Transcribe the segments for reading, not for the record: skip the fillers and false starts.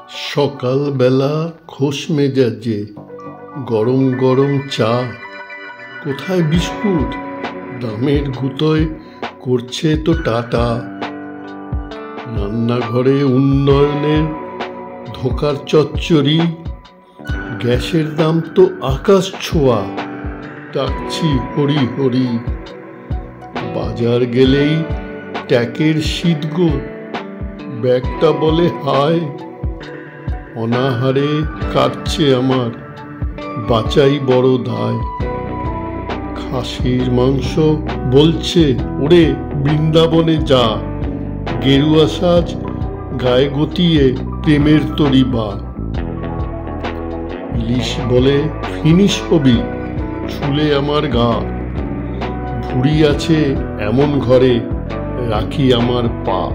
সকালবেলা খোশ মেজাজে গরম গরম চা, কোথায় বিস্কুট, দামের গুতোয় করছে তো টাটা। রান্নাঘরে উন্নয়নের ধোকার চচ্চড়ি, গ্যাসের দাম তো আকাশ ছোঁয়া, ডাকছি হরি হরি। বাজার গেলেই ট্যাকের শীত গো, ব্যাগটা বলে হায়। অনাহারে কাটছে আমার, বাঁচাই বড় দায়। খাসির মাংস বলছে ওরে বৃন্দাবনে যা, গেরুয়া সাজ গায়ে গতিয়ে প্রেমের তরি বা। ইলিশ বলে ফিনিশ হবি, ছুলে আমার গা। ভুঁড়ি আছে এমন ঘরে, রাখি আমার পা।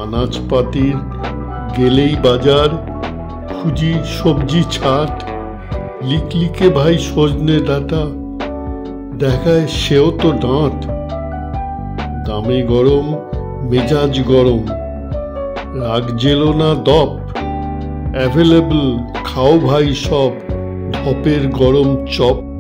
আনাজপাতির গেলেই বাজার, খুঁজি সবজি ছাট। লিকলিকে ভাই সজনে ডাঁটা, দেখায় সেও তো ডাঁট। দামে গরম মেজাজ গরম, রাগ জেলো না দপ। অ্যাভেলেবল খাও ভাই সব, ধপের গরম চপ।